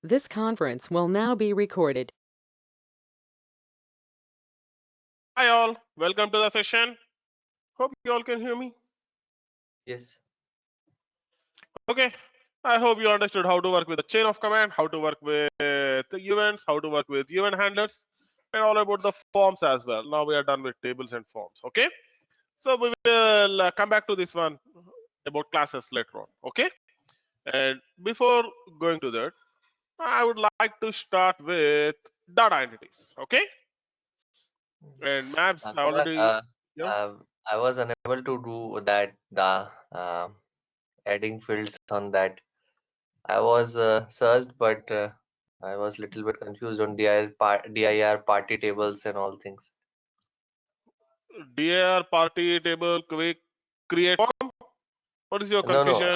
This conference will now be recorded. Hi all, welcome to the session. Hope you all can hear me. Yes. Okay, I hope you understood how to work with the chain of command, how to work with the events, how to work with event handlers, and all about the forms as well. Now we are done with tables and forms. Okay, so we will come back to this one about classes later on. Okay, and before going to that, I would like to start with data entities. Okay, and maps. I Kumar, already, yeah. I was unable to do that, the adding fields on that. I was searched, but I was little bit confused on dir party tables and all things. Dear party table quick create form. What is your No. confusion?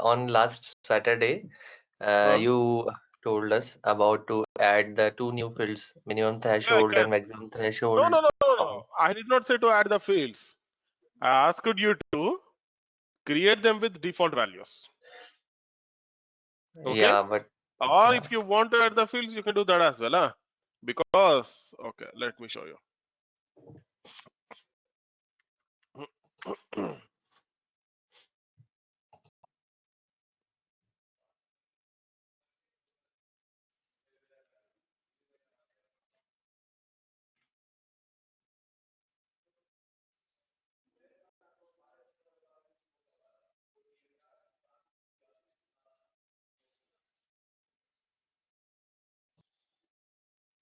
On last Saturday, Huh? you told us about to add the two new fields, minimum Yeah, I threshold can. and maximum No, threshold. no, no, no, no. From, I did not say to add the fields. I asked you to create them with default values. Okay? yeah, but Or uh, if you want to add the fields, you can do that as well. Huh? Because, okay, let me show you.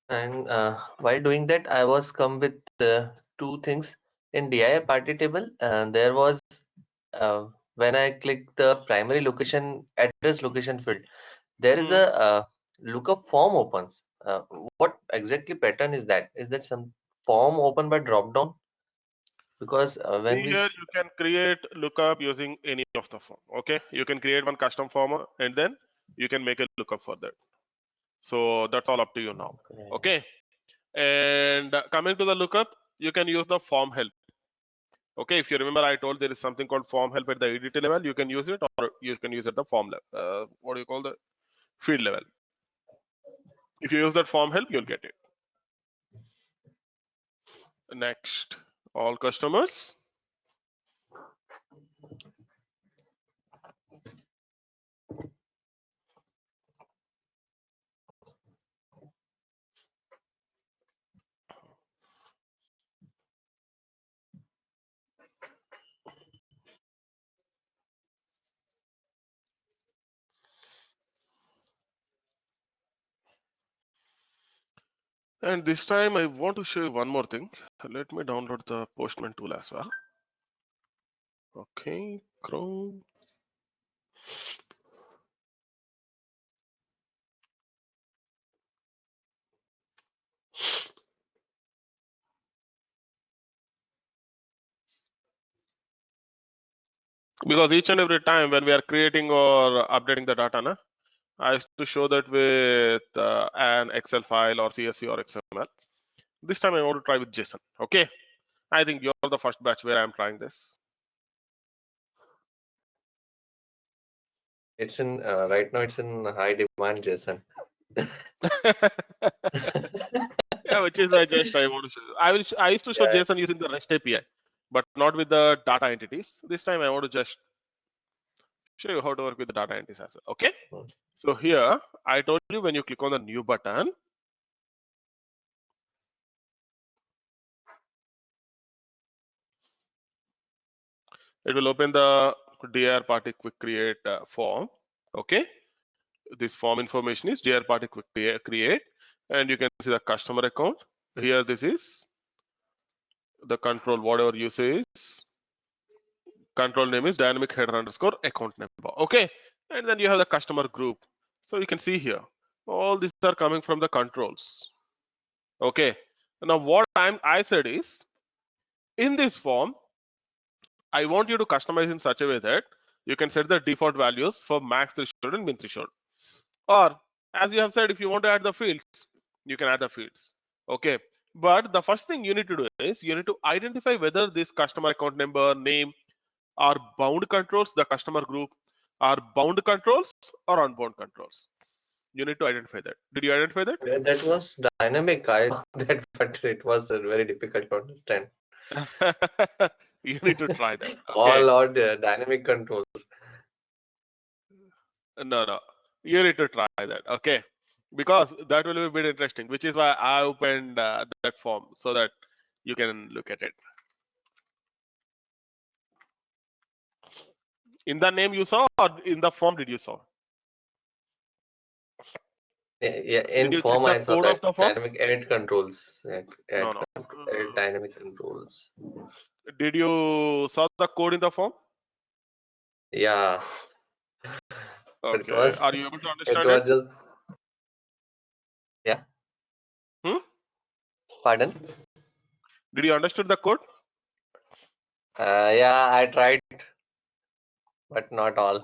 And while doing that, I was come with two things in dir party table. And there was when I click the primary location address location field, there is Hmm. a lookup form opens. What exactly pattern is that? Is that some form open by drop down? Because See when we here, you can create lookup using any of the form. Okay? You can create one custom form and then you can make a lookup for that. So that's all up to you now. okay. Okay? And coming to the lookup, you can use the form help. Okay, if you remember, I told there is something called form help at the EDT level. You can use it, or you can use it at the form level. What do you call the field level? If you use that form help, you'll get it. Next, all customers. And this time, I want to show you one more thing. Let me download the Postman tool as well. Okay, Chrome. Because each and every time when we are creating or updating the data, na, I used to show that with an Excel file or CSV or XML. This time I want to try with JSON. Okay, I think you're the first batch where I'm trying this. It's in right now. It's in high demand, Jason. Yeah, which is just I want to show you. I used to show Yeah. JSON using the REST API, but not with the data entities. This time I want to just show you how to work with the data entities as well. Okay. So here I told you when you click on the new button, it will open the DR party quick create form. Okay. This form information is DR party quick create, and you can see the customer account. Here this is the control, whatever you say is control name is dynamic header underscore account number. Okay, and then you have the customer group. So you can see here all these are coming from the controls. Okay, now what I said is in this form I want you to customize in such a way that you can set the default values for max threshold and min threshold, or as you have said, if you want to add the fields, you can add the fields. Okay, but the first thing you need to do is you need to identify whether this customer account number, name are bound controls, the customer group are bound controls or unbound controls. You need to identify that. Did you identify that? Yeah, that was dynamic. I thought that, but it was very difficult to understand. You need to try that. Okay. All out dynamic controls. No, no. You need to try that. Okay. Because that will be a bit interesting, which is why I opened that form so that you can look at it. In the name you saw or in the form did you saw? Yeah, Did in you check form the I saw code that of the form? dynamic edit controls. No, no. Edit dynamic controls. Did you saw the code in the form? Yeah, but Okay. Are you able to it understand it? was just yeah. Hmm? Pardon? Did you understood the code? Yeah, I tried, but not all.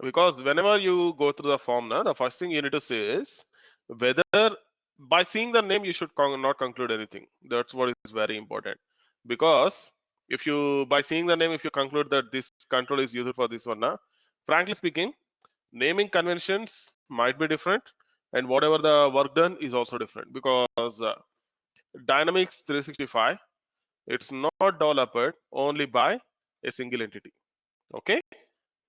Because whenever you go through the form, na, the first thing you need to say is whether by seeing the name you should not conclude anything. That's what is very important. Because if you by seeing the name, if you conclude that this control is used for this one, na, frankly speaking, naming conventions might be different, and whatever the work done is also different. Because Dynamics 365, it's not developed only by a single entity. Okay,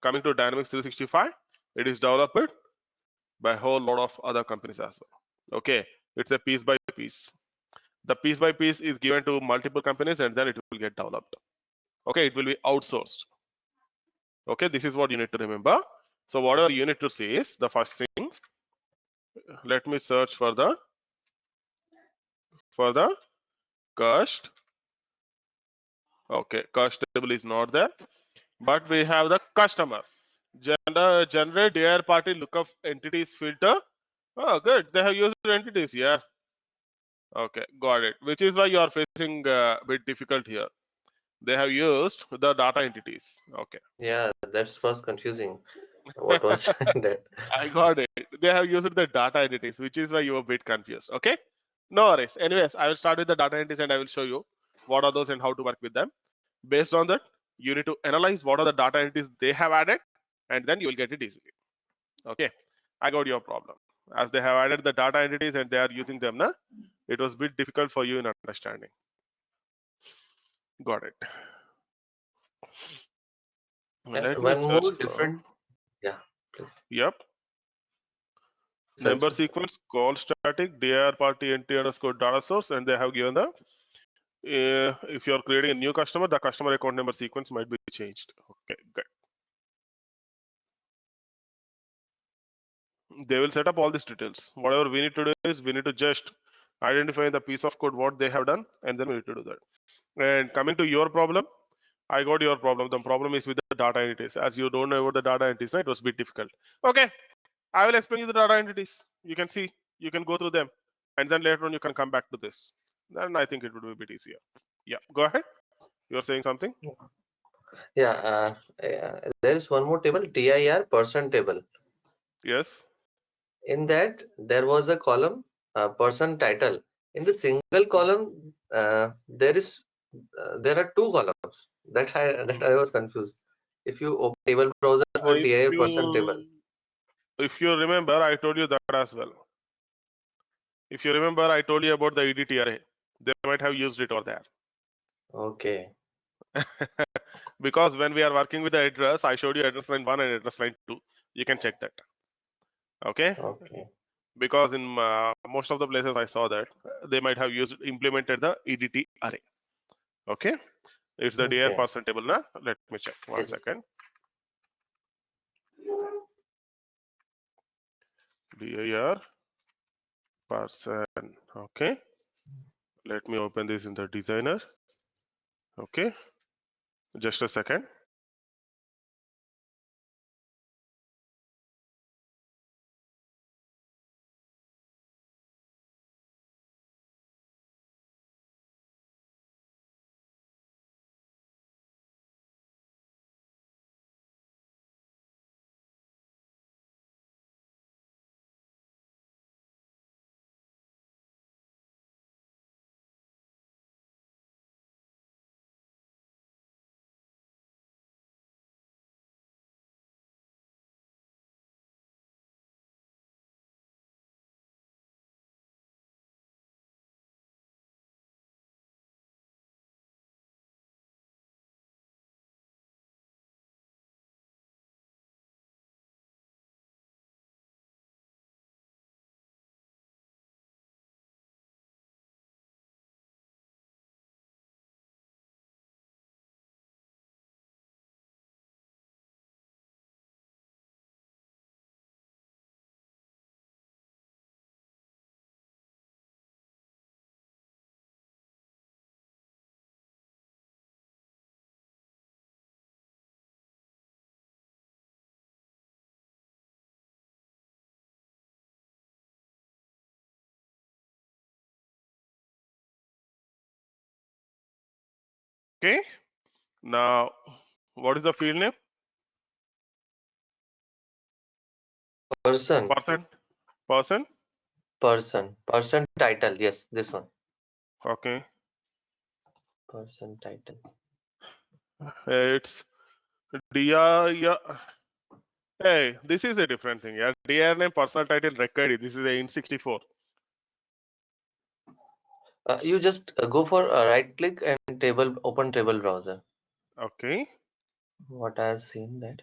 coming to Dynamics 365, it is developed by a whole lot of other companies as well. Okay, it's a piece by piece. The piece by piece is given to multiple companies and then it will get developed. Okay, it will be outsourced. Okay, this is what you need to remember. So whatever you need to see is the first thing. Let me search for the cost. Okay, cost table is not there, but we have the customer. Generate their party lookup entities filter. Oh, good. They have used entities. Yeah. Okay, got it. Which is why you are facing a bit difficult here. They have used the data entities. Okay. Yeah, that was confusing. What was that? I got it. They have used the data entities, which is why you were a bit confused. Okay. No worries. Anyways, I will start with the data entities and I will show you what are those and how to work with them. Based on that, you need to analyze what are the data entities they have added, and then you will get it easily. Okay. I got your problem. As they have added the data entities and they are using them, na, it was a bit difficult for you in understanding. Got it. And Let me one search more for, different. Yeah, please yep, search member for. sequence, call static, dir party entry underscore data source, and they have given the, if you are creating a new customer, the customer account number sequence might be changed. Okay, good. They will set up all these details. Whatever we need to do is we need to just identify the piece of code what they have done, and then we need to do that. And coming to your problem, I got your problem. The problem is with the data entities. As you don't know about the data entities, it was a bit difficult. Okay, I will explain you the data entities. You can see, you can go through them, and then later on you can come back to this. Then I think it would be a bit easier. Yeah, go ahead. You are saying something? Yeah, there is one more table, dir person table. Yes. In that, there was a column, person title. In the single column, there are two columns. That I was confused. If you open table browser for If dir person table. you remember, I told you that as well. If you remember, I told you about the EDT array. They might have used it over there. Okay. Because when we are working with the address, I showed you address line 1 and address line 2. You can check that. Okay. Okay. Because in most of the places I saw that they might have implemented the EDT array. Okay. It's the dir Okay. person table now. Let me check one Yes. second. Dir person. Okay. Let me open this in the designer. Okay. Just a second. Okay. Now, what is the field name? Person. Person. Person title. Yes, this one. Okay. Person title. It's DR. Yeah. Hey, this is a different thing. Yeah. DR name personal title record. This is a in64. You just go for a right click and open table browser. Okay. What I have seen that.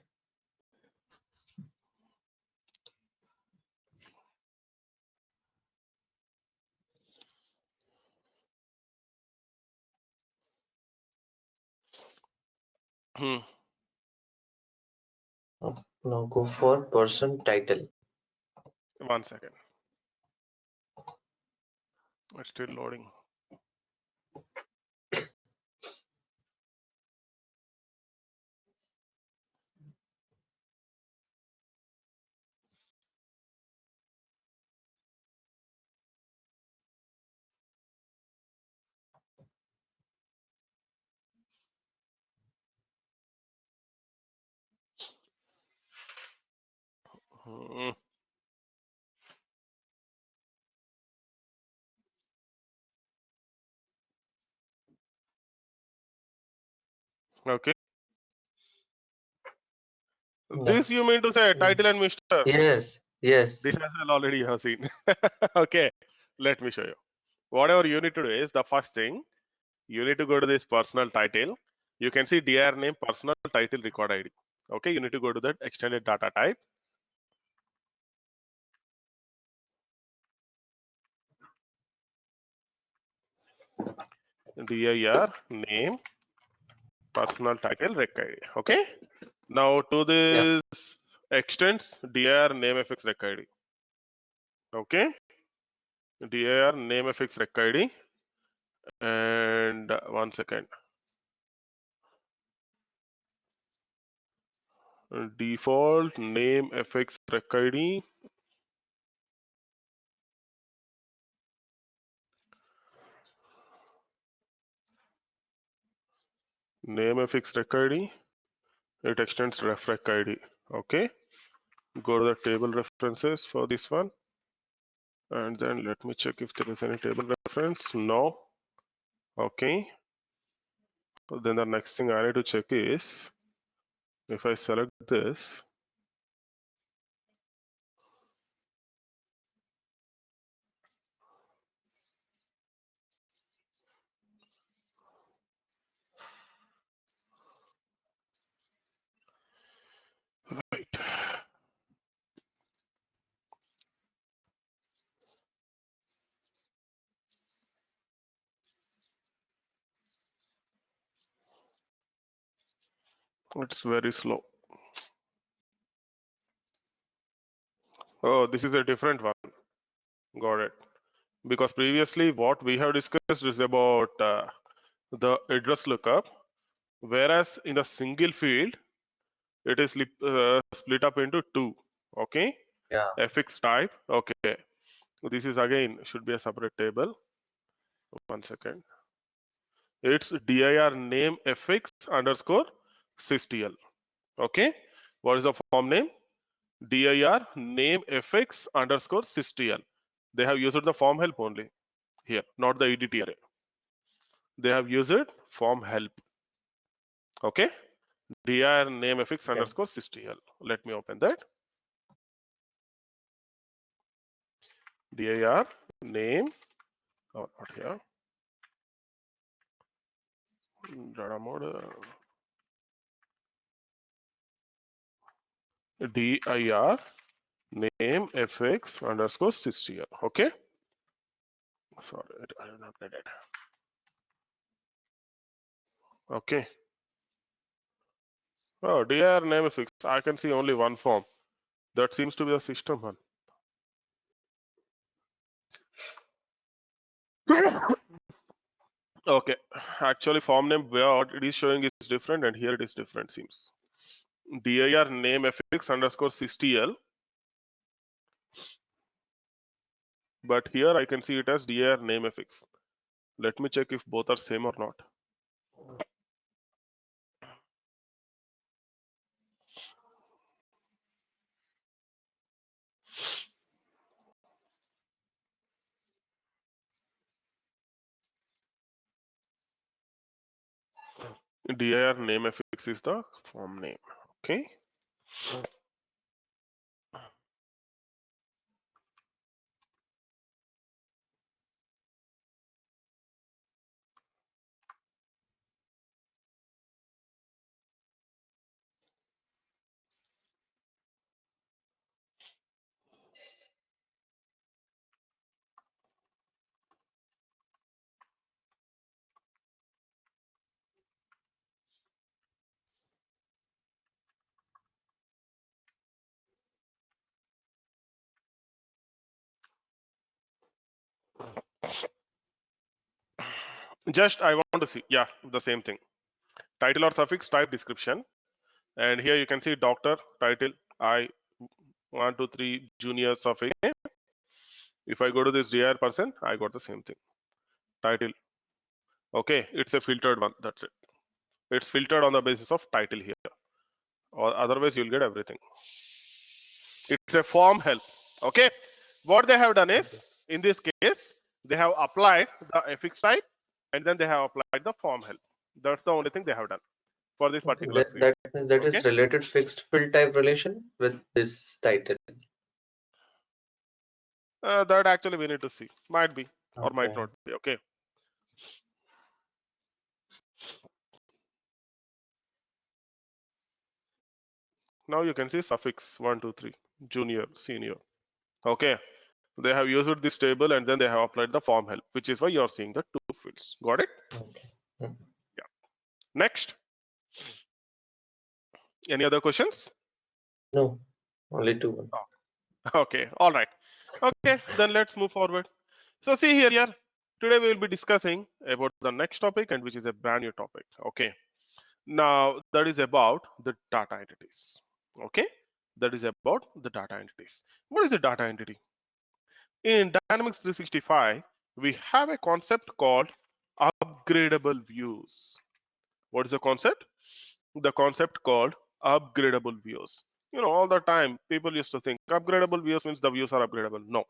Hmm. Now go for person title. 1 second. It's still loading. Hmm. Okay. Yeah. This you mean to say title and Mr. Yes. Yes. This as well already you have seen. Okay. Let me show you. Whatever you need to do is the first thing you need to go to this personal title. You can see DR name personal title record ID. Okay. You need to go to that extended data type. dir name personal title rec ID. Okay. Now to Yeah. this extends dir name fx rec ID. Okay. dir name fx rec ID and 1 second. Default name fx rec ID. Name fx rec ID. It extends ref rec ID. Okay. Go to the table references for this one. And then let me check if there is any table reference. No. Okay. Then the next thing I need to check is if I select this, right. It's very slow. Oh, this is a different one. Got it. Because previously what we have discussed is about the address lookup, whereas in a single field it is split up into two. Okay. Yeah. Fx type. Okay. This is again should be a separate table. 1 second. It's dir name fx underscore systl. Okay. What is the form name? dir name fx underscore systl. They have used the form help only here, not the edit array. They have used form help. Okay. dir name fx Okay. underscore systl. Let me open that. dir name, oh, not here. Data mode. dir name fx underscore systl. Okay. Sorry, I did not get it. Okay. Oh, dir name fix. I can see only one form. That seems to be the system one. Okay. Actually, form name what it is showing is different, and here it is different. Seems dir name fx underscore systl, but here I can see it as dir name fx. Let me check if both are same or not. dir name affix is the form name. Okay. Just I want to see, yeah, the same thing. Title or suffix, type description, and here you can see doctor title. I 1 2 3 junior suffix. If I go to this dir person, I got the same thing. Title. Okay, it's a filtered one. That's it. It's filtered on the basis of title here, or otherwise you'll get everything. It's a form help. Okay, what they have done is, Okay. in this case, they have applied the affix type and then they have applied the form help. That's the only thing they have done for this Okay. particular That field. that that Okay, is related fixed field type relation with this title. that actually we need to see. Might be or might Okay. not be. Okay, now you can see suffix 1 2 3 junior senior. Okay, they have used this table and then they have applied the form help, which is why you're seeing the two fields. Got it? Okay. Mhm. Yeah. Next, any other questions? No, only two. Okay, all right. Okay, then let's move forward. So see here, today we will be discussing about the next topic, and which is a brand new topic. Okay, now that is about the data entities. Okay, that is about the data entities. What is a data entity? In Dynamics 365, we have a concept called upgradable views. What is the concept? The concept called upgradable views. You know, all the time people used to think upgradable views means the views are upgradable. No,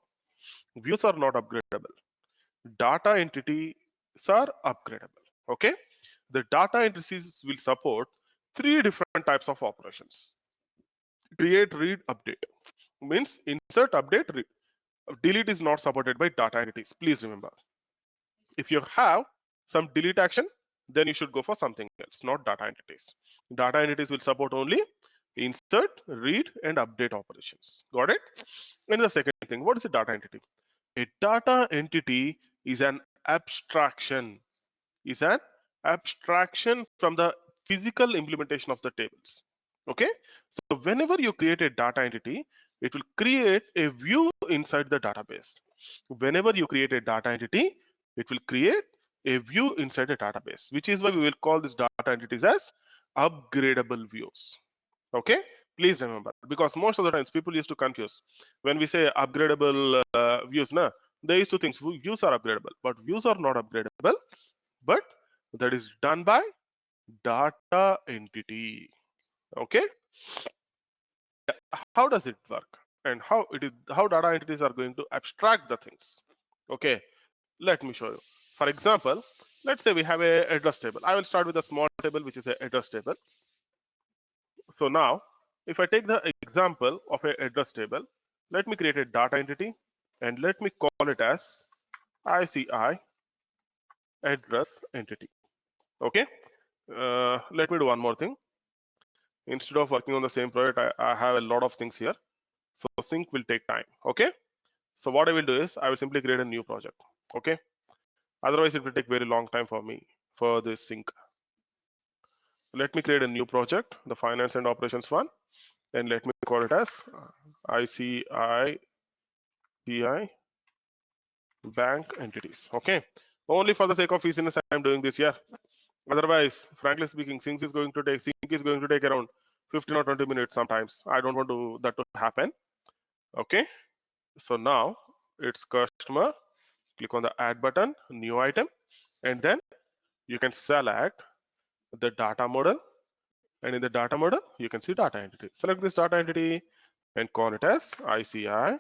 views are not upgradable. Data entities are upgradable. Okay, the data entities will support three different types of operations: create, read, update. Means insert, update, read. Delete is not supported by data entities. Please remember, if you have some delete action, then you should go for something else, not data entities. Data entities will support only insert, read, and update operations. Got it? And the second thing, what is a data entity? A data entity is an abstraction, is an abstraction from the physical implementation of the tables. Okay, so whenever you create a data entity, it will create a view inside the database. Whenever you create a data entity, it will create a view inside a database, which is why we will call this data entities as upgradable views. Okay, please remember, because most of the times people used to confuse when we say upgradable views. Na, they used to think views are upgradable, but views are not upgradable, but that is done by data entity. Okay, how does it work, and how data entities are going to abstract the things? Okay, let me show you. For example, let's say we have a address table. I will start with a small table, which is a address table. So now, if I take the example of a address table, let me create a data entity and let me call it as ICI address entity. Okay, let me do one more thing. Instead of working on the same project, I have a lot of things here, so sync will take time. Okay, so what I will do is I will simply create a new project. Okay, otherwise it will take very long time for me for this sync. Let me create a new project, the finance and operations one, and let me call it as ICI bank entities. Okay, only for the sake of easiness I am doing this here. Otherwise, frankly speaking, sync is going to take around 15 or 20 minutes sometimes. I don't want that to happen. Okay, so now it's customer. Click on the add button, new item, and then you can select the data model, and in the data model you can see data entity. Select this data entity and call it as ICI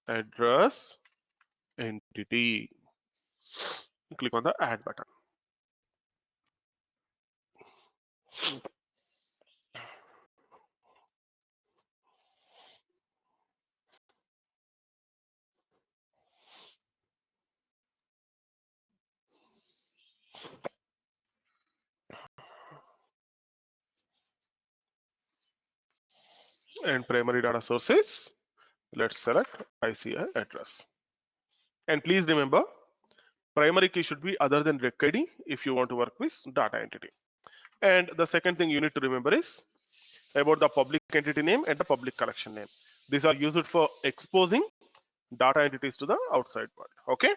address entity. Click on the add button. And primary data sources, let's select ICI address. And please remember, primary key should be other than rec ID if you want to work with data entity. And the second thing you need to remember is about the public entity name and the public collection name. These are used for exposing data entities to the outside world. Okay,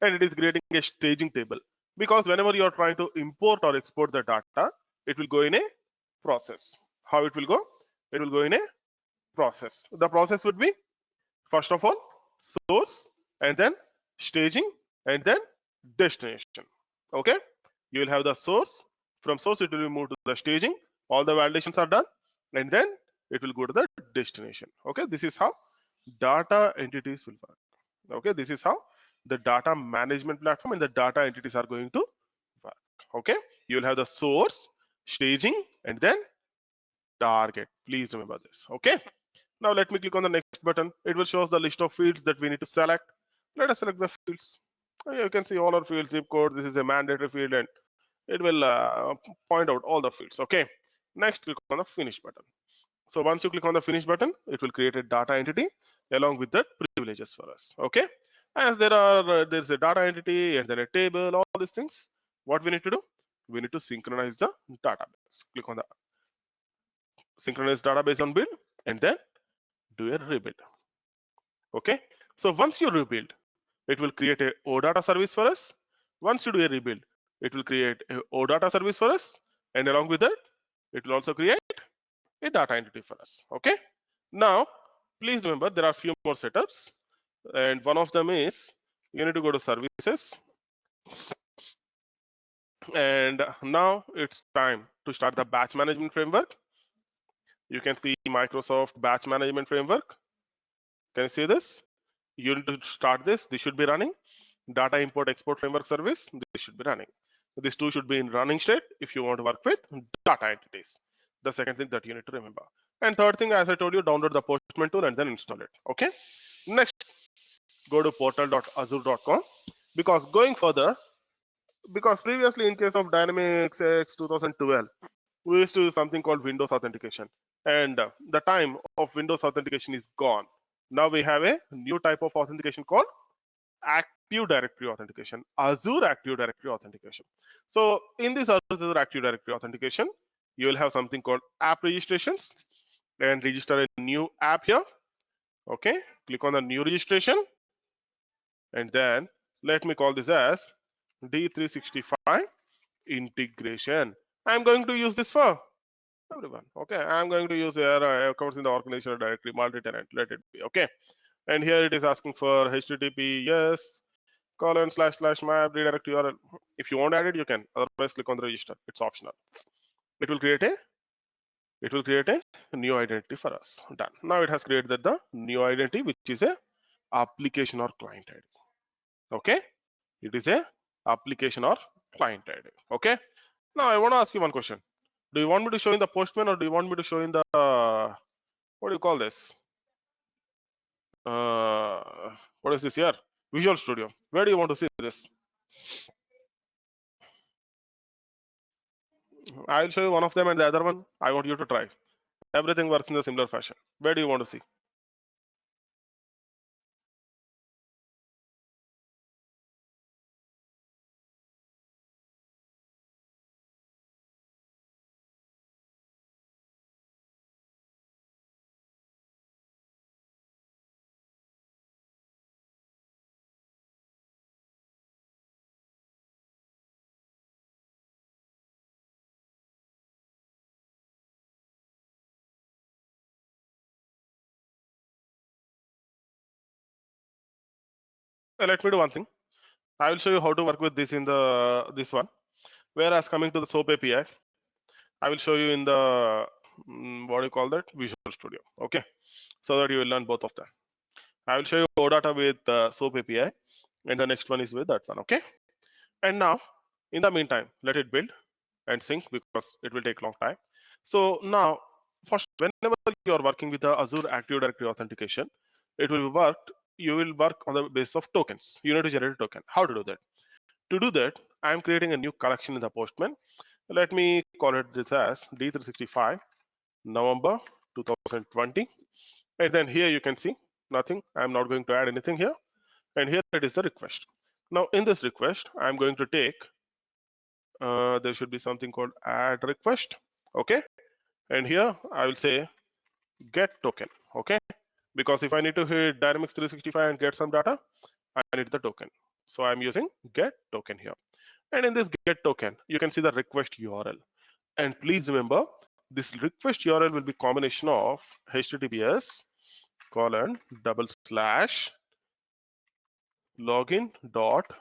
and it is creating a staging table, because whenever you are trying to import or export the data, it will go in a process. How it will go? It will go in a process. The process would be, first of all, source, and then staging, and then destination. Okay, you will have the source. From source it will be moved to the staging, all the validations are done, and then it will go to the destination. Okay, this is how data entities will work. Okay, this is how the data management platform and the data entities are going to work. Okay, you will have the source, staging, and then target. Please remember this. Okay, now let me click on the next button. It will show us the list of fields that we need to select. Let us select the fields. You can see all our fields, zip code. This is a mandatory field, and it will point out all the fields. Okay, next click on the finish button. So once you click on the finish button, it will create a data entity along with the privileges for us. Okay, as there's a data entity and then a table, all these things. What we need to do? We need to synchronize the database. Click on the synchronize database on build, and then do a rebuild. Okay, so once you rebuild, it will create a Odata service for us. Once you do a rebuild, it will create a Odata service for us, and along with that, it will also create a data entity for us. Okay, now please remember there are few more setups, and one of them is you need to go to services, and now it's time to start the batch management framework. You can see Microsoft batch management framework. Can you see this? You need to start this. This should be running. Data import export framework service. This should be running. These two should be in running state if you want to work with data entities. The second thing that you need to remember. And third thing, as I told you, download the Postman tool and then install it. Okay. Next, go to portal.azure.com, because going further, because previously in case of Dynamics X 2012, we used to use something called Windows authentication, and the time of Windows authentication is gone. Now we have a new type of authentication called Active Directory authentication, Azure Active Directory authentication. So in this Azure Active Directory authentication, you will have something called app registrations, and register a new app here. Okay, click on the new registration, and then let me call this as D365 integration. I'm going to use this for everyone. Okay, I'm going to use here accounts in the organizational directory, multi-tenant. Let it be. Okay, and here it is asking for HTTP yes :// redirect URL. If you want to add it, you can. Otherwise, click on the register. It's optional. It will create a new identity for us. Done. Now it has created the new identity, which is a application or client ID. Okay, it is a application or client ID. Okay, now I want to ask you one question. Do you want me to show in the Postman, or do you want me to show in the what do you call this, what is this here, Visual Studio? Where do you want to see this? I'll show you one of them, and the other one I want you to try. Everything works in a similar fashion. Where do you want to see? Let me do one thing. I will show you how to work with this in the this one. Whereas coming to the SOAP API, I will show you in the what do you call that, Visual Studio. Okay, so that you will learn both of them. I will show you Odata with SOAP API, and the next one is with that one. Okay, and now in the meantime, let it build. and sync because it will take long time. So now, first, whenever you are working with the Azure Active Directory authentication, it will work. You will work on the basis of tokens. You need to generate a token. How to do that? To do that, I am creating a new collection in the Postman. Let me call it this as D365 November 2020. And then here you can see nothing. I'm not going to add anything here. And here it is the request. Now in this request, I'm going to take, there should be something called add request. Okay. And here I will say get token. Okay. Because if I need to hit Dynamics 365 and get some data, I need the token. So I'm using get token here. And in this get token, you can see the request URL. And please remember, this request URL will be combination of https colon double slash login dot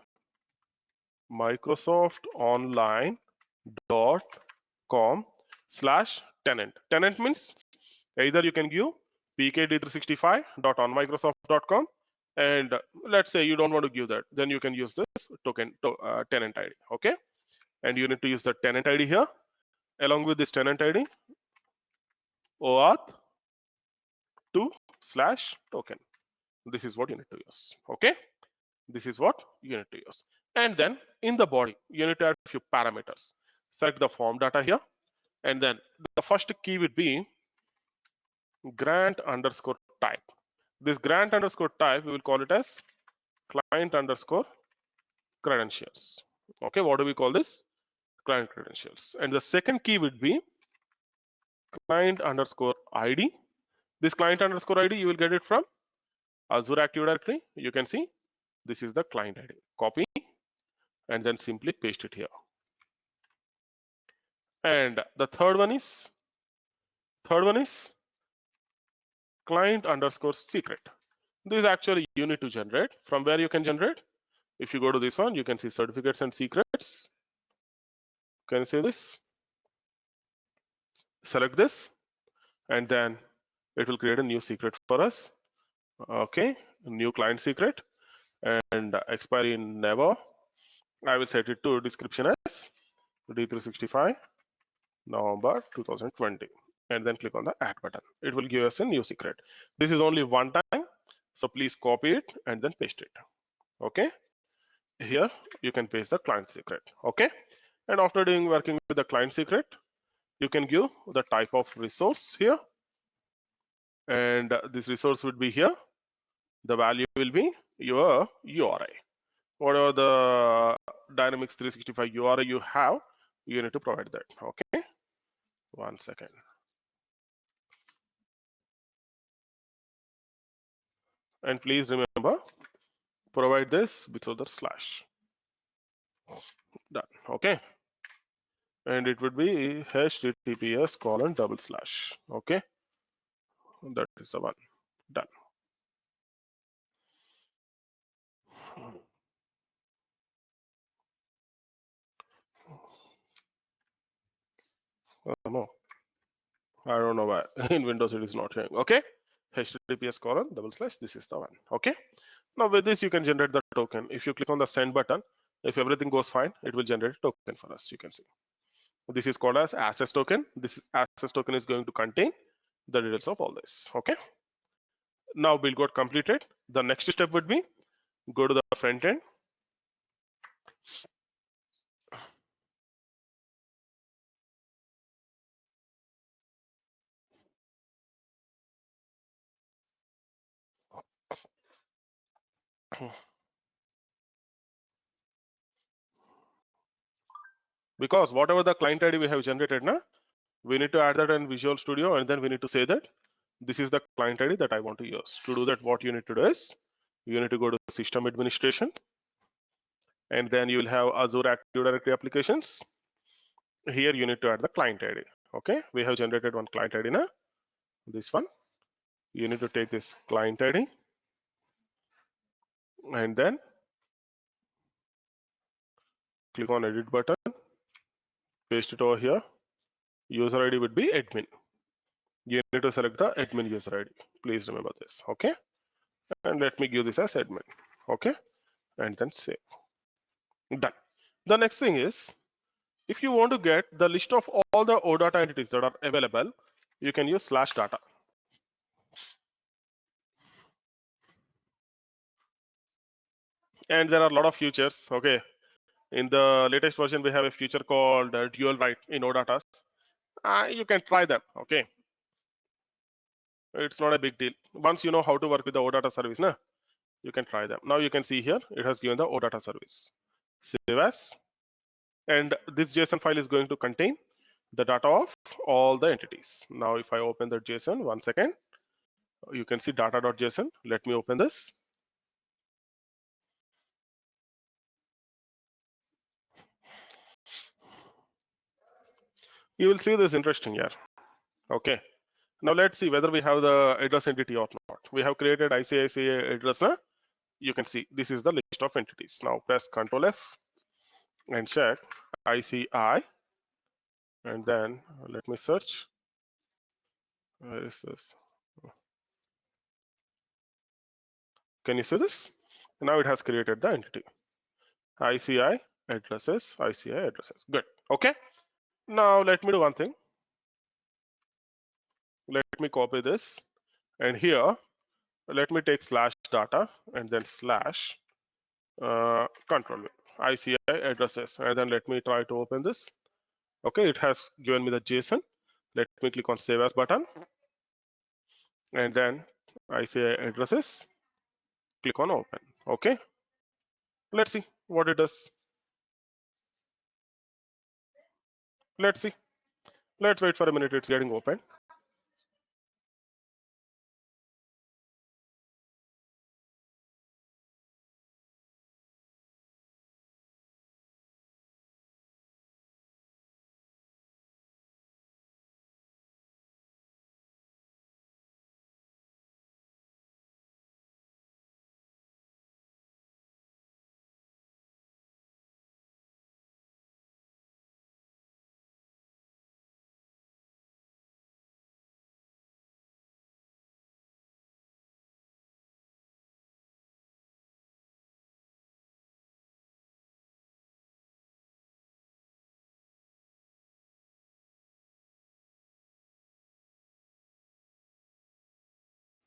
microsoftonline.com slash tenant. Tenant means either you can give pkd365.onmicrosoft.com, and let's say you don't want to give that, then you can use this token tenant ID. Okay, and you need to use the tenant ID here. Along with this tenant ID, OAuth 2/token. This is what you need to use. Okay, this is what you need to use. And then in the body, you need to add a few parameters. Select the form data here, and then the first key would be grant underscore type. This grant underscore type, we will call it as client underscore credentials. Okay, what do we call this? Client credentials. And the second key would be client underscore ID. This client underscore ID, you will get it from Azure Active Directory. You can see this is the client ID. Copy and then simply paste it here. And the third one is client underscore secret. This actually you need to generate. From where you can generate? If you go to this one, you can see certificates and secrets. Can you see this? Select this, and then it will create a new secret for us. Okay, new client secret, and expiry never. I will set it to description as D365 November 2020, and then click on the add button. It will give us a new secret. This is only one time, so please copy it and then paste it. Okay, here you can paste the client secret. Okay, and after doing working with the client secret, you can give the type of resource here, and this resource would be here. The value will be your URI. Whatever the Dynamics 365 URI you have, you need to provide that. Okay, 1 second. And please remember, provide this with the slash. Done. Okay, and it would be https colon double slash. Okay, that is the one. Done. No, I don't know why in Windows it is not showing. Okay, https colon double slash. This is the one. Okay, now with this you can generate the token. If you click on the send button, if everything goes fine, it will generate a token for us. You can see this is called as access token. This access token is going to contain the details of all this. Okay, now build got completed. The next step would be go to the front end. Because whatever the client ID we have generated now, we need to add that in Visual Studio, and then we need to say that this is the client ID that I want to use. To do that, what you need to do is you need to go to system administration, and then you will have Azure Active Directory applications. Here you need to add the client ID. Okay, we have generated one client ID now. This one, you need to take this client ID and then click on edit button, paste it over here. User ID would be admin. You need to select the admin user ID. Please remember this. Okay, and let me give this as admin. Okay, and then save. Done. The next thing is If you want to get the list of all the OData entities that are available, you can use /data. And there are a lot of features. Okay, in the latest version, we have a feature called dual write in OData. You can try them. Okay, it's not a big deal. Once you know how to work with the OData service, you can try them. Now you can see here it has given the OData service. Save as, and this JSON file is going to contain the data of all the entities. Now if I open the JSON, 1 second, you can see data.json. Let me open this. You will see this interesting here. Okay, now let's see whether we have the address entity or not. We have created ICICI address. You can see this is the list of entities. Now press Ctrl F and check ICI, and then let me search. Where is this? Can you see this? Now it has created the entity. ICI addresses, ICI addresses. Good. Okay. Now let me do one thing. Let me copy this, and here let me take /data and then slash control ICI addresses, and then let me try to open this. Okay, it has given me the JSON. Let me click on Save As button, and then ICI addresses. Click on Open. Okay, let's see what it does. Let's see. Let's wait for a minute. It's getting open.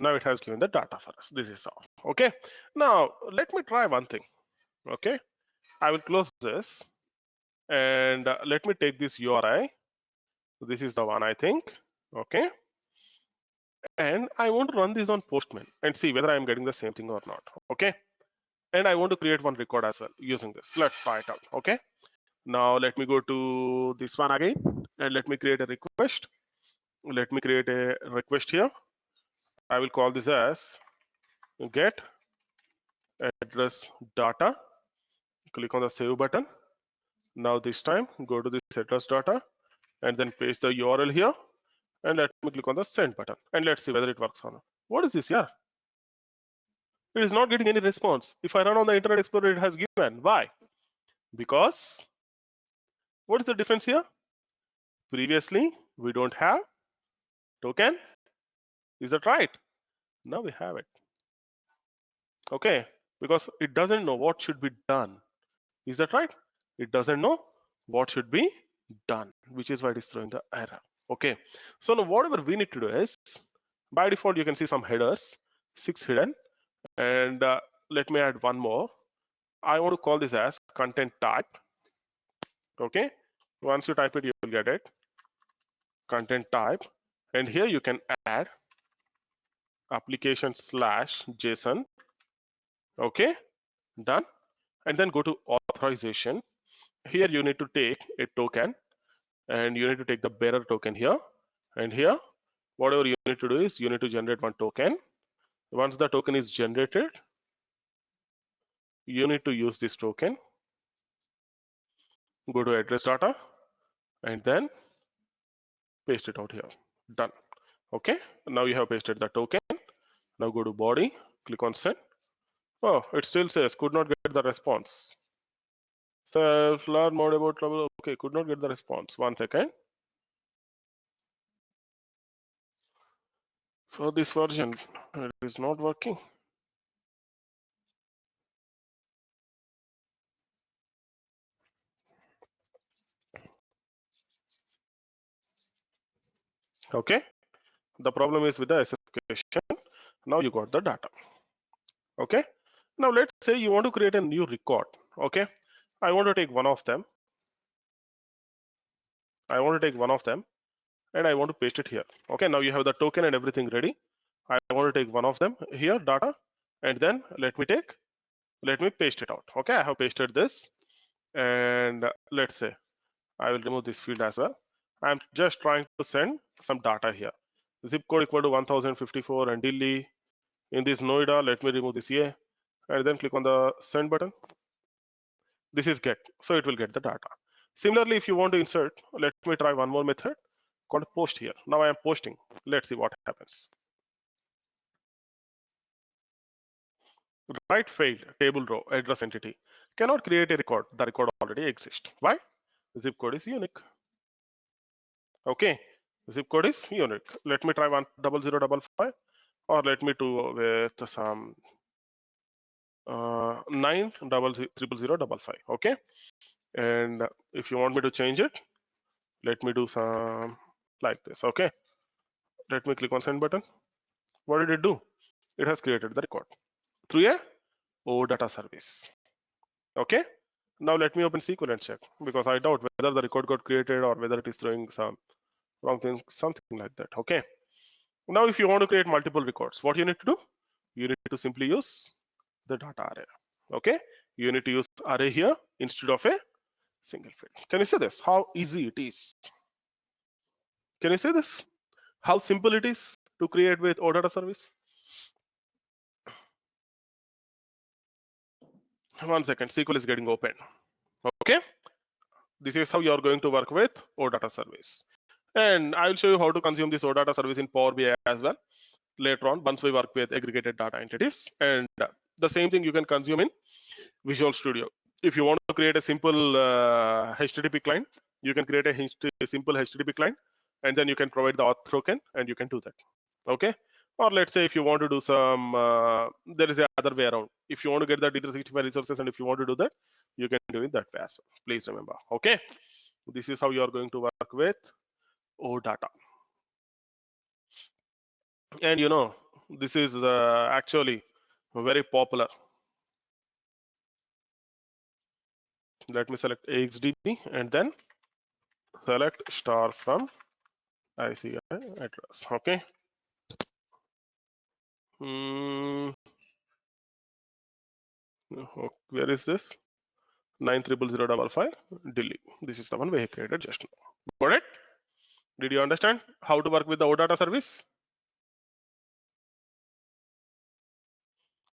Now it has given the data for us. This is all. Okay. Now let me try one thing. Okay. I will close this, and let me take this URI. This is the one, I think. Okay. And I want to run this on Postman and see whether I am getting the same thing or not. Okay. And I want to create one record as well using this. Let's try it out. Okay. Now let me go to this one again, and let me create a request. Let me create a request here. I will call this as get address data. Click on the save button. Now this time go to this address data and then paste the URL here, and let me click on the send button, and let's see whether it works or not. What is this here? It is not getting any response. If I run on the Internet Explorer, it has given. Why? Because what is the difference here? Previously we don't have token. Is that right? Now we have it. Okay, because it doesn't know what should be done. Is that right? It doesn't know what should be done, which is why it is throwing the error. Okay, so now whatever we need to do is, by default you can see some headers, 6 hidden, and let me add one more. I want to call this as content type. Okay, once you type it, you will get it, content type, and here you can add application/json. Okay, done. And then go to authorization. Here you need to take a token, and you need to take the bearer token here, and here whatever you need to do is you need to generate one token. Once the token is generated, you need to use this token. Go to address data and then paste it out here. Done. Okay, now you have pasted the token. Now go to body, click on send. Oh, it still says could not get the response. Self-learn mode about trouble. Okay, could not get the response. 1 second. For this version, it is not working. Okay, the problem is with the SF question. Now you got the data. Okay, now let's say you want to create a new record. Okay, I want to take one of them. I want to take one of them and I want to paste it here. Okay, now you have the token and everything ready. I want to take one of them here, data, and then let me paste it out. Okay, I have pasted this, and let's say I will remove this field as well. I'm just trying to send some data here. Zip code equal to 1054 and Delhi. In this Noida, let me remove this A and then click on the send button. This is get, so it will get the data. Similarly, if you want to insert, let me try one more method called post here. Now I am posting. Let's see what happens. Write failed, table row, address entity. Cannot create a record. The record already exists. Why? Zip code is unique. Okay, zip code is unique. Let me try 10055, or let me do with some 9000055. Okay, and if you want me to change it, let me do some like this. Okay, let me click on send button. What did it do? It has created the record through a Odata service. Okay, now let me open SQL and check, because I doubt whether the record got created or whether it is throwing some wrong thing, something like that. Okay, now if you want to create multiple records, what you need to do? You need to simply use the data array. Okay, you need to use array here instead of a single field. Can you see this? How easy it is? Can you see this? How simple it is to create with Odata service? 1 second, SQL is getting open. Okay, this is how you are going to work with Odata service. And I will show you how to consume this Odata service in Power BI as well later on, once we work with aggregated data entities. And the same thing you can consume in Visual Studio. If you want to create a simple HTTP client, you can create a simple HTTP client, and then you can provide the auth token, and you can do that. Okay. Or let's say if you want to do some, there is a other way around. If you want to get the D365 resources, and if you want to do that, you can do it that way as well. Please remember. Okay. This is how you are going to work with OData. And you know, this is actually very popular. Let me select AXDB and then select star from ICI address. Okay. Where is this? 9000055 Delhi. This is the one we have created just now. Got it? Did you understand how to work with the OData service?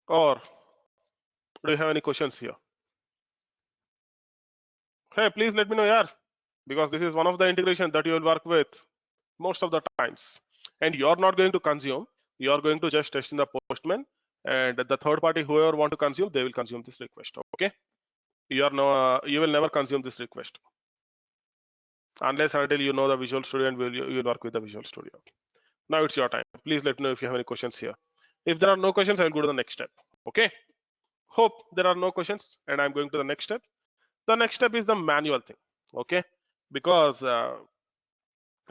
Or do you have any questions here? Hey, please let me know, yeah, because this is one of the integration that you will work with most of the times, and you are not going to consume. You are going to just test in the Postman, and the third party, whoever want to consume, they will consume this request. Okay, you will never consume this request unless until you know the Visual Studio and you will work with the Visual Studio. Now it's your time. Please let me know if you have any questions here. If there are no questions, I will go to the next step. Okay, hope there are no questions, and I'm going to the next step. The next step is the manual thing. Okay, because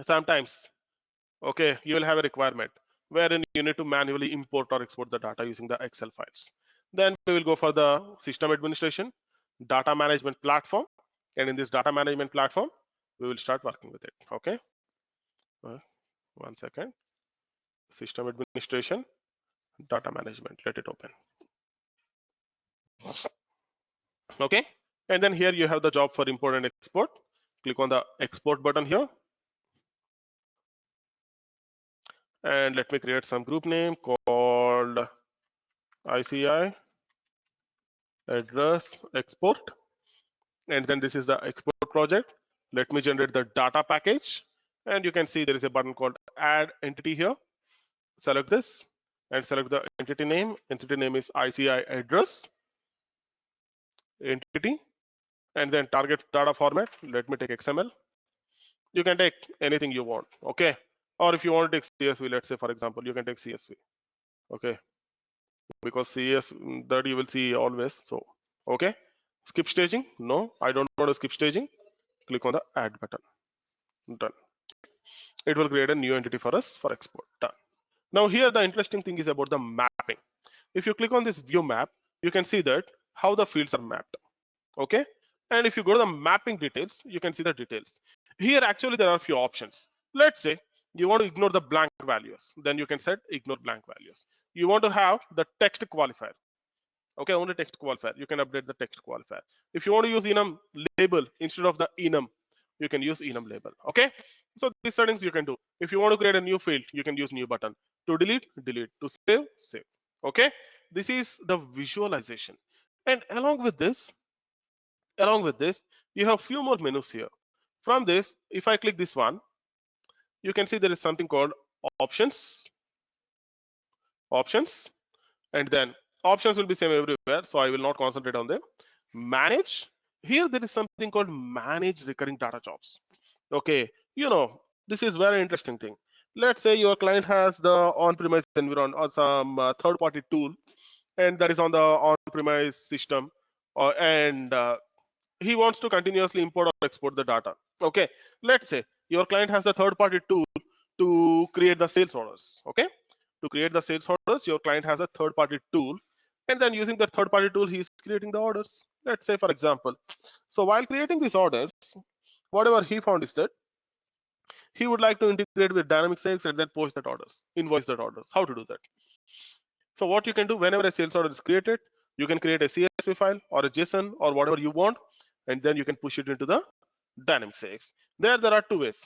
sometimes, okay, you will have a requirement wherein you need to manually import or export the data using the Excel files. Then we will go for the system administration, data management platform, and in this data management platform, we will start working with it. Okay, 1 second. System administration, data management. Let it open. Okay, and then here you have the job for import and export. Click on the export button here, and let me create some group name called ICI address export, and then this is the export project. Let me generate the data package, and you can see there is a button called add entity here. Select this and select the entity name. Entity name is ICI address entity, and then target data format. Let me take XML. You can take anything you want. Okay, or if you want to take CSV, let's say for example, you can take CSV. Okay, because CS that you will see always. So okay, skip staging. No, I don't want to skip staging. Click on the add button. Done. It will create a new entity for us for export. Done. Now here the interesting thing is about the mapping. If you click on this view map, you can see that how the fields are mapped. Okay, and if you go to the mapping details, you can see the details. Here actually there are a few options. Let's say you want to ignore the blank values, then you can set ignore blank values. You want to have the text qualifier. Okay, only text qualifier. You can update the text qualifier. If you want to use enum label instead of the enum, you can use enum label. Okay, so these settings you can do. If you want to create a new field, you can use new button. To delete, delete. To save, save. Okay, this is the visualization. And along with this, you have few more menus here. From this, if I click this one, you can see there is something called options, options, and then options will be same everywhere, so I will not concentrate on them. Manage, here there is something called manage recurring data jobs. Okay, this is very interesting thing. Let's say your client has the on-premise environment or some third-party tool, and that is on the on-premise system, and he wants to continuously import or export the data. Okay, let's say your client has a third-party tool to create the sales orders. Okay, to create the sales orders, your client has a third-party tool, and then using that third-party tool, he is creating the orders. Let's say, for example, so while creating these orders, whatever he found is that he would like to integrate with dynamic sales and then post that orders, invoice that orders. How to do that? So what you can do, whenever a sales order is created, you can create a CSV file or a JSON or whatever you want, and then you can push it into the dynamic sales. There are two ways.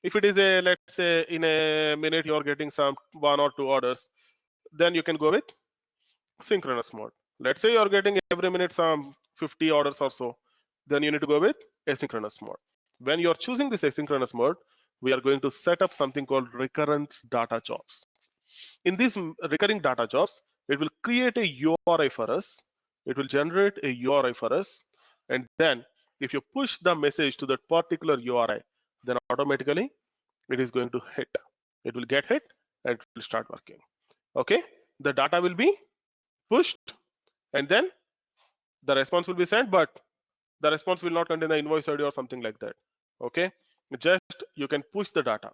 If it is a, let's say in a minute you're getting some 1 or 2 orders, then you can go with synchronous mode. Let's say you're getting every minute some 50 orders or so, then you need to go with asynchronous mode. When you're choosing this asynchronous mode, we are going to set up something called recurrence data jobs. In these recurring data jobs, it will create a URI for us. It will generate a URI for us. And then if you push the message to that particular URI, then automatically it is going to hit. It will get hit and it will start working. Okay, the data will be pushed and then the response will be sent, but the response will not contain the invoice ID or something like that. Okay, just you can push the data.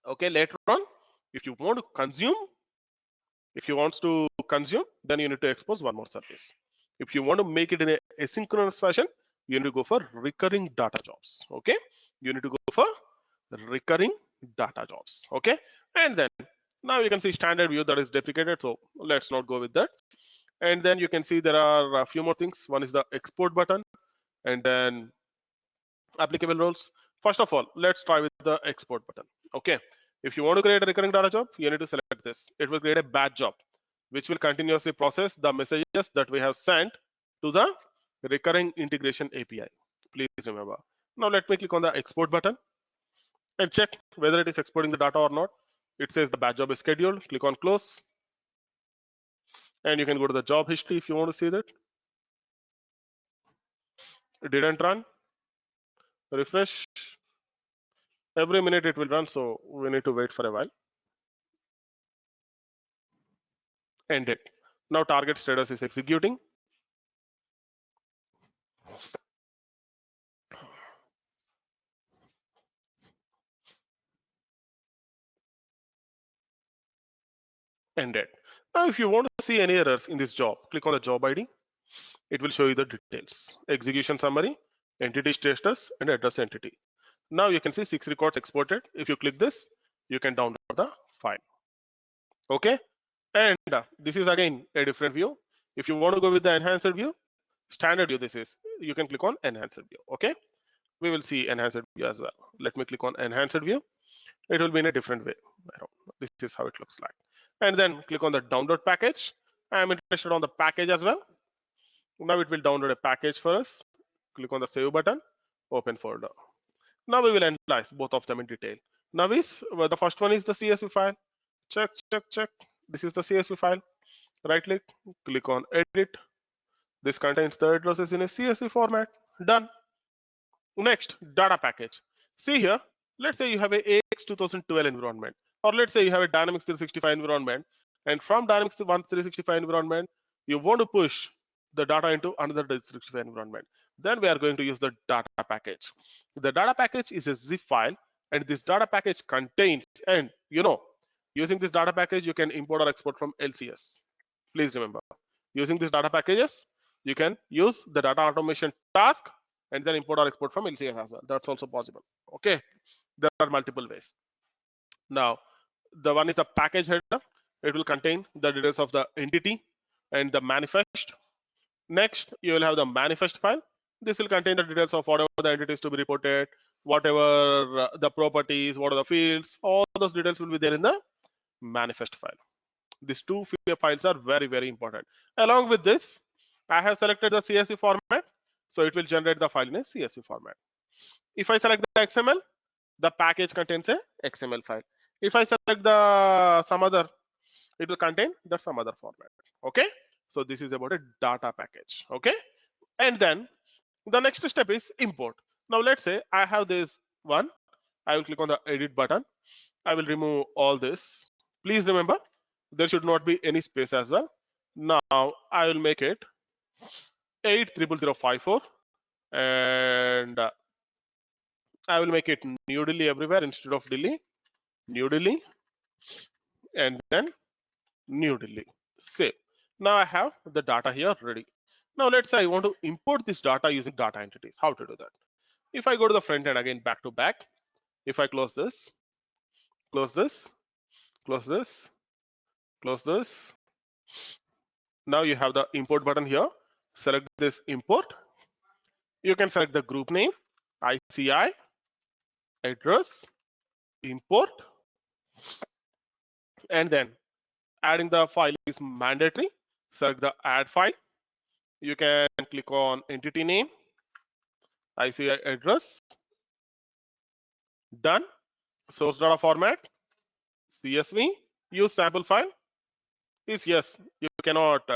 Okay, later on, if you want to consume, then you need to expose one more service. If you want to make it in a asynchronous fashion, you need to go for recurring data jobs. Okay, you need to go for recurring data jobs. Okay, and then now you can see standard view that is deprecated, so let's not go with that. And then you can see there are a few more things. One is the export button, and then applicable roles. First of all, let's try with the export button. Okay, if you want to create a recurring data job, you need to select this. It will create a batch job which will continuously process the messages that we have sent to the recurring integration API. Please remember. Now let me click on the export button and check whether it is exporting the data or not. It says the batch job is scheduled. Click on close, and you can go to the job history if you want to see that. It didn't run. Refresh. Every minute it will run, so we need to wait for a while. End it. Now target status is executing. End it. Now if you want to see any errors in this job, click on the job ID. It will show you the details: execution summary, entity status, and address entity. Now you can see 6 records exported. If you click this, you can download the file. Okay, and this is again a different view. If you want to go with the enhanced view, standard view this is, you can click on enhanced view. Okay, we will see enhanced view as well. Let me click on enhanced view. It will be in a different way. This is how it looks like. And then click on the download package. I am interested on the package as well. Now it will download a package for us. Click on the save button, open folder. Now we will analyze both of them in detail. Now the first one is the CSV file. Check. This is the CSV file. Right click on edit. This contains the addresses in a CSV format. Done. Next, data package. See here, let's say you have a AX 2012 environment, or let's say you have a Dynamics 365 environment, and from Dynamics 365 environment, you want to push the data into another 365 environment. Then we are going to use the data package. The data package is a zip file, and this data package contains, and using this data package you can import or export from LCS. Please remember, using these data packages you can use the data automation task and then import or export from LCS as well. That's also possible. Okay, there are multiple ways. Now, the one is the package header. It will contain the details of the entity and the manifest. Next, you will have the manifest file. This will contain the details of whatever the entity is to be reported, whatever the properties, what are the fields, all those details will be there in the manifest file. These two files are very, very important. Along with this, I have selected the CSV format, so it will generate the file in a CSV format. If I select the XML, the package contains a XML file. If I select the some other, it will contain the some other format. Okay, so this is about a data package. Okay, and then the next step is import. Now let's say I have this one. I will click on the edit button. I will remove all this. Please remember, there should not be any space as well. Now I will make it 800054, and I will make it New Delhi everywhere instead of Delhi. New Delhi, and then New Delhi. Save. Now I have the data here ready. Now let's say I want to import this data using data entities. How to do that? If I go to the front end again, back to back, if I close this, close this, close this, close this. Now you have the import button here. Select this import. You can select the group name, ICI, address, import, and then adding the file is mandatory. Select the add file. You can click on entity name, ICI address, done. Source data format, CSV. Use sample file is yes. You cannot.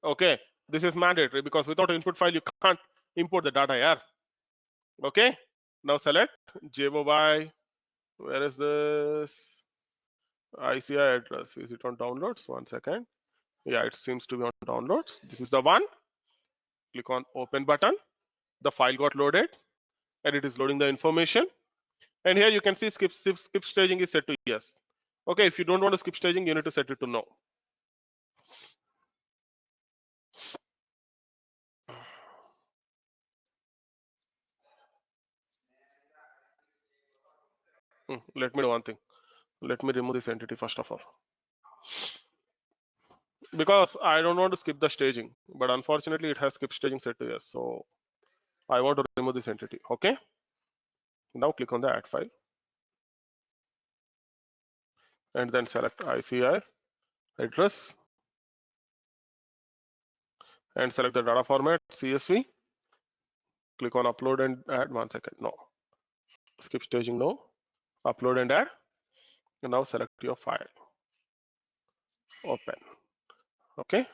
Okay, this is mandatory because without input file you can't import the data here. Okay. Now select JOY. Where is this ICI address? Is it on downloads? One second. Yeah, it seems to be on downloads. This is the one. Click on open button. The file got loaded and it is loading the information. And here you can see skip staging is set to yes. Okay, if you don't want to skip staging, you need to set it to no. Let me do one thing. Let me remove this entity first of all. Because I don't want to skip the staging, but unfortunately it has skip staging set to yes. So I want to remove this entity. Okay. Now click on the add file. And then select ICI address and select the data format CSV. Click on upload and add. One second. No. Skip staging. No. Upload and add. And now select your file. Open. Okay.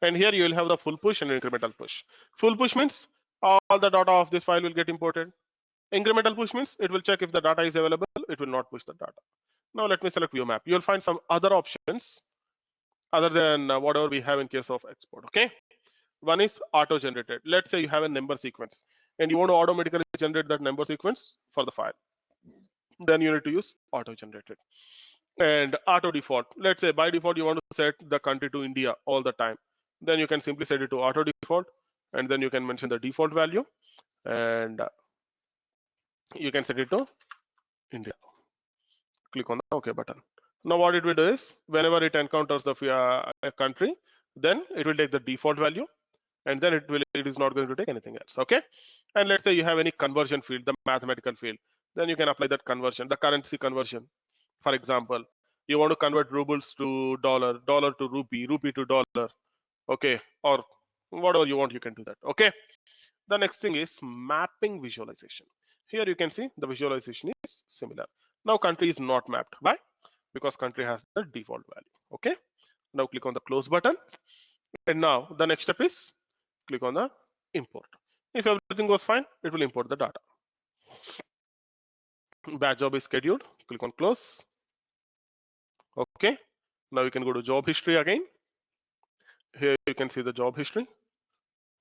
And here you will have the full push and incremental push. Full push means all the data of this file will get imported. Incremental push means it will check if the data is available. It will not push the data. Now let me select view map. You will find some other options other than whatever we have in case of export. Okay. One is auto generated. Let's say you have a number sequence and you want to automatically generate that number sequence for the file. Then you need to use auto generated. And auto default. Let's say by default you want to set the country to India all the time. Then you can simply set it to auto default, and then you can mention the default value, and you can set it to India. Click on the OK button. Now what it will do is whenever it encounters the a country, then it will take the default value, and then it is not going to take anything else. Okay. And let's say you have any conversion field, the mathematical field, then you can apply that conversion, the currency conversion. For example, you want to convert rubles to dollar, dollar to rupee, rupee to dollar. Okay, or whatever you want, you can do that. Okay. The next thing is mapping visualization. Here you can see the visualization is similar. Now country is not mapped. Why? Because country has the default value. Okay. Now click on the close button. And now the next step is click on the import. If everything goes fine, it will import the data. Batch job is scheduled. Click on close. Okay. Now you can go to job history again. Here you can see the job history.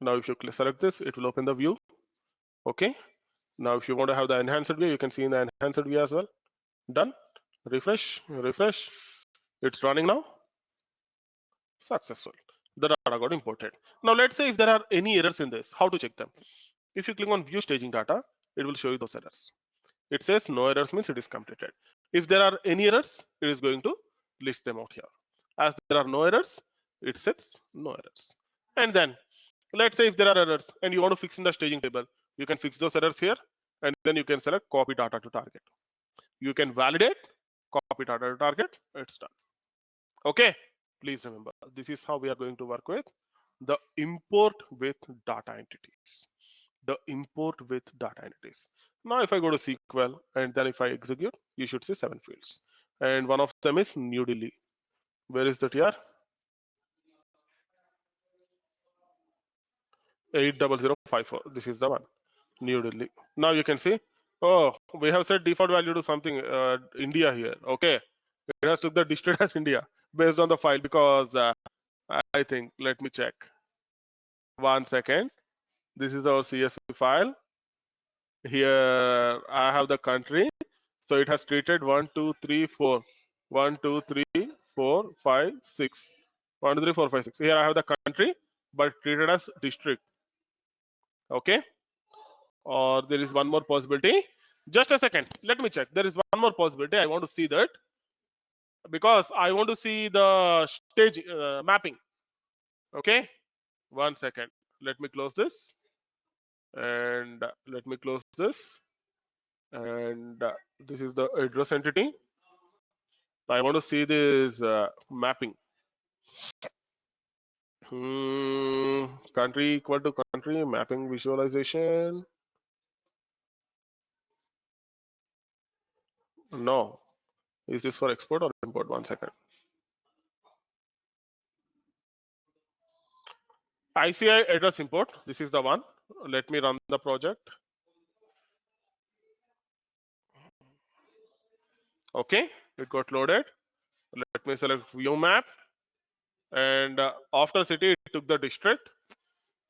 Now if you select this, it will open the view. Okay. Now if you want to have the enhanced view, you can see in the enhanced view as well. Done. Refresh, refresh. It's running now. Successful. The data got imported. Now let's say if there are any errors in this, how to check them? If you click on view staging data, it will show you those errors. It says no errors means it is completed. If there are any errors, it is going to list them out here. As there are no errors, it sets no errors. And then let's say if there are errors and you want to fix in the staging table, you can fix those errors here, and then you can select copy data to target. You can validate, copy data to target, it's done. Okay, please remember, this is how we are going to work with the import with data entities. The import with data entities. Now if I go to SQL and then if I execute, you should see 7 fields. And one of them is New Delhi. Where is that here? 80054. This is the one. New Delhi. Now you can see, oh, we have set default value to something, India here. Okay. It has took the district as India based on the file because I think, let me check. 1 second. This is our CSV file. Here I have the country. So it has treated 1, 2, 3, 4. 1, 2, 3, 4, 5, 6. 1, 2, 3, 4, 5, 6. Here I have the country, but treated as district. Okay. Or there is one more possibility. Just a second. Let me check. There is one more possibility. I want to see that because I want to see the stage mapping. Okay. 1 second. Let me close this. And let me close this. And this is the address entity. I want to see this mapping. Country equal to country mapping visualization. No. Is this for export or import? 1 second. ICI address import. This is the one. Let me run the project. Okay, it got loaded. Let me select view map. And after city, it took the district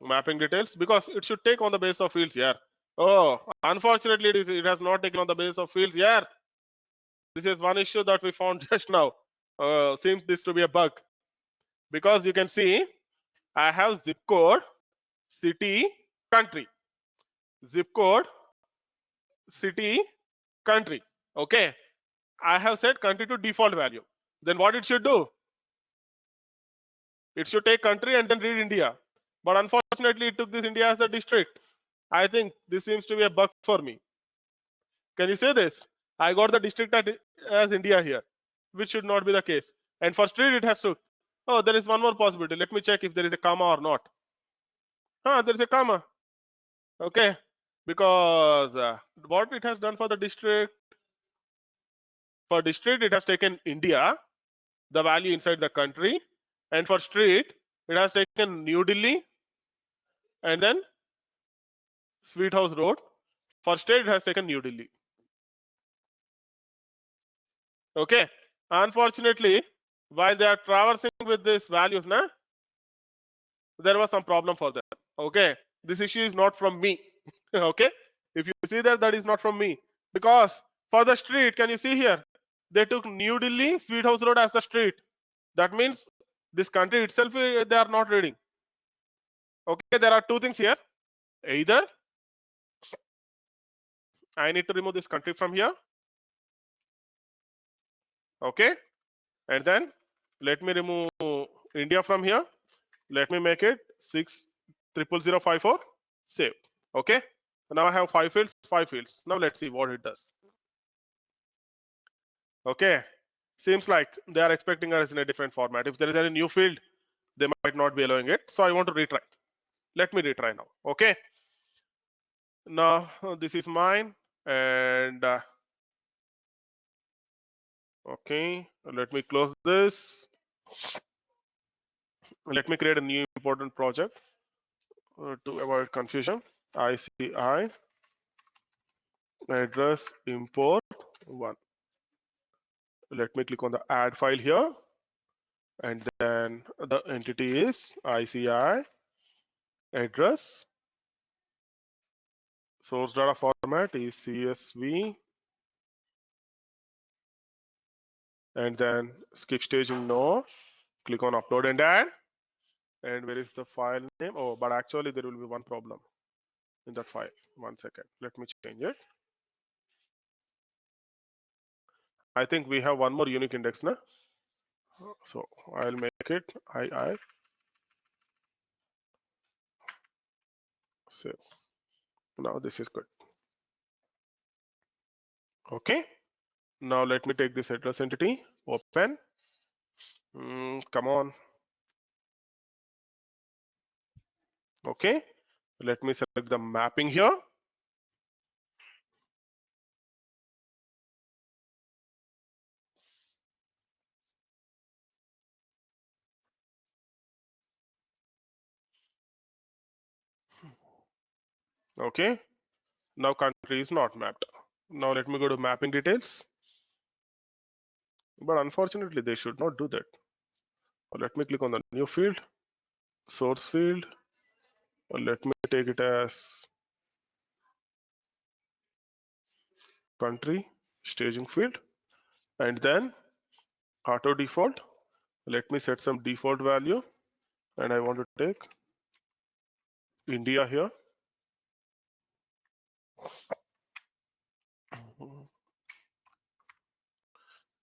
mapping details because it should take on the base of fields here. Oh, unfortunately, it has not taken on the base of fields here. This is one issue that we found just now. Seems this to be a bug because you can see I have zip code, city, country. Zip code, city, country. Okay. I have set country to default value. Then what it should do? It should take country and then read India. But unfortunately, it took this India as the district. I think this seems to be a bug for me. Can you say this? I got the district as India here, which should not be the case. And for street, it has to. Oh, there is one more possibility. Let me check if there is a comma or not. There is a comma. Okay. Because what it has done for the district, it has taken India, the value inside the country, and for street, it has taken New Delhi, and then Sweet House Road. For state, it has taken New Delhi. Okay. Unfortunately, while they are traversing with these values, there was some problem for them. Okay. This issue is not from me. Okay. If you see that is not from me. Because for the street, can you see here? They took New Delhi, Sweet House Road as the street. That means this country itself, they are not reading. Okay. There are two things here. Either I need to remove this country from here. Okay. And then let me remove India from here. Let me make it 6000054. Save. Okay. Now I have 5 fields, 5 fields. Now let's see what it does. Okay. Seems like they are expecting us in a different format. If there is any new field, they might not be allowing it. So I want to retry. Let me retry now. Okay. Now this is mine. And okay. Let me close this. Let me create a new important project to avoid confusion. ICI address import 1. Let me click on the add file here, and then the entity is ICI address, source data format is CSV, and then skip staging no, click on upload and add. And where is the file name? Oh, but actually there will be one problem in that file. 1 second, let me change it. I think we have one more unique index now. So I'll make it I save. Now this is good. Okay. Now let me take this address entity, open. Come on. Okay. Let me select the mapping here. Okay. Now country is not mapped. Now let me go to mapping details. But unfortunately, they should not do that. Let me click on the new field, source field. Let me take it as country staging field, and then auto default. Let me set some default value, and I want to take India here.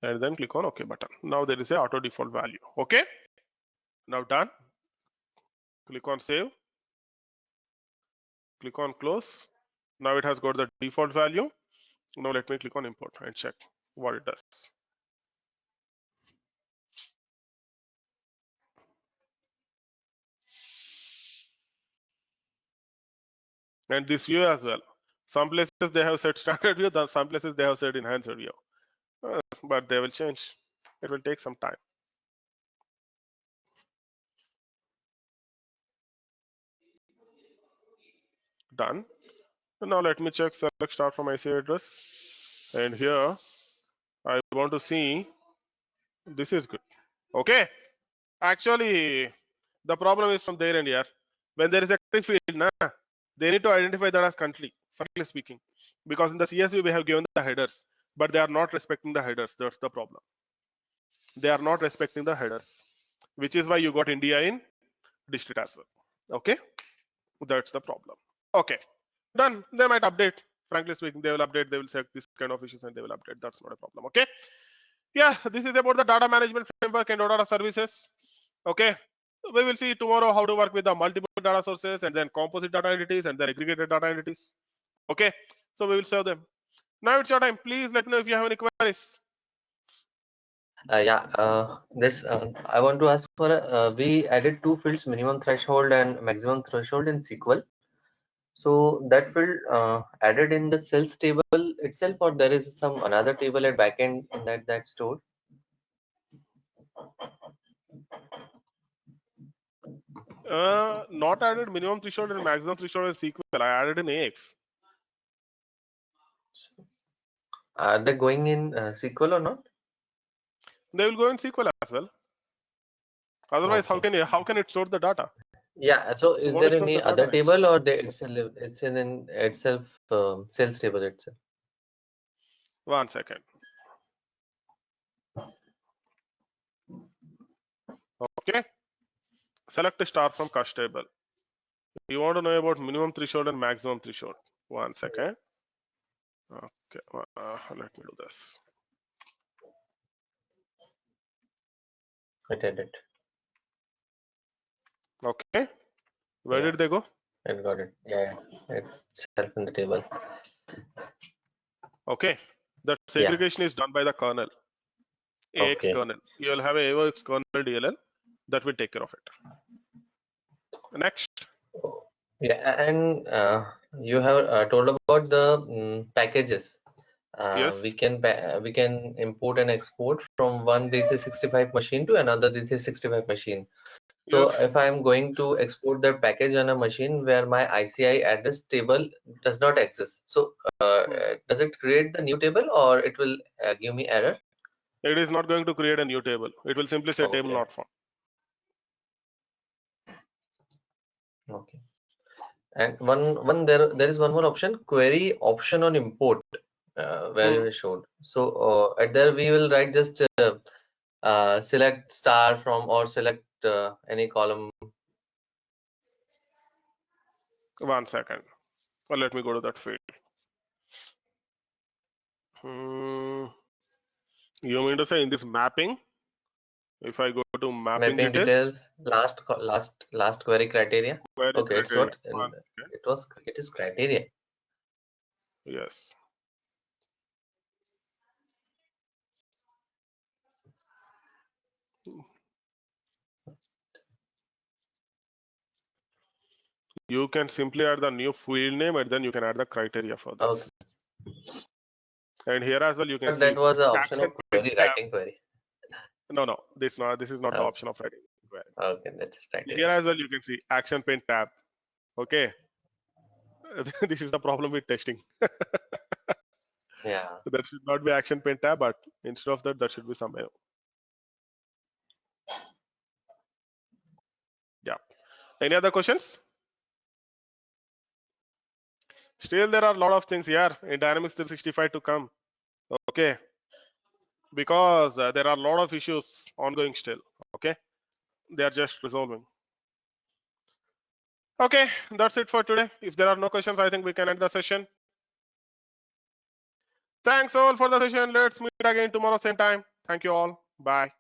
And then click on OK button. Now there is a auto default value. Okay. Now done. Click on save. Click on close. Now it has got the default value. Now let me click on import and check what it does. And this view as well. Some places they have set standard view, some places they have set enhanced view. But they will change. It will take some time. Done. Now let me check select start from IC address. And here I want to see this is good. Okay. Actually, the problem is from there and here. When there is a country field, they need to identify that as country, frankly speaking. Because in the CSV we have given the headers, but they are not respecting the headers. That's the problem. They are not respecting the headers, which is why you got India in district as well. Okay, that's the problem. Okay, done. They might update. Frankly speaking, they will update. They will check this kind of issues and they will update. That's not a problem. Okay. Yeah, this is about the data management framework and Odata services. Okay, we will see tomorrow how to work with the multiple data sources and then composite data entities and then aggregated data entities. Okay, so we will serve them. Now it's your time. Please let me know if you have any queries. I want to ask for we added two fields, minimum threshold and maximum threshold in SQL. So that field added in the sales table itself, or there is some another table at backend in that stored? Not added minimum threshold and maximum threshold in SQL. I added in AX. Are they going in SQL or not? They will go in SQL as well. Otherwise, Okay. how can it store the data? Yeah. So is What there is store any the other data next? table, or it's in itself sales table itself? 1 second. Okay. Select a star from cache table. You want to know about minimum threshold and maximum threshold. 1 second. Okay. Let me do this. I did it. Okay. Where Yeah. did they go? I got it. Yeah, it's itself in the table. Okay. The segregation is done by the kernel. AX Okay. kernel. You will have a AX kernel DLL that will take care of it. Next. Yeah, and you have told about the packages. Yes. We can import and export from one D365 machine to another D365 machine. So Yes. if I am going to export that package on a machine where my ICI address table does not exist, so does it create the new table or it will give me error? It is not going to create a new table. It will simply say table Okay. not found. Okay. And there is one more option, query option on import, where we showed. So at there we will write just select star from or select any column. One second. Well, let me go to that field. You mean to say in this mapping, if I go to mapping details, last query criteria. query Okay, it's criteria. what it is criteria. Yes. You can simply add the new field name and then you can add the criteria for this. Okay. And here as well you can But see that was an option action of query, tab. writing query. No, this is not the Okay. option of writing query. Okay, that's criteria. Here as well you can see action pane tab. Okay. This is the problem with testing. Yeah. There should not be action pane tab, but instead of that, there should be some menu. Yeah. Any other questions? Still, there are a lot of things here in Dynamics 365 to come. Okay. Because there are a lot of issues ongoing still. Okay. They are just resolving. Okay, that's it for today. If there are no questions, I think we can end the session. Thanks all for the session. Let's meet again tomorrow, same time. Thank you all. Bye.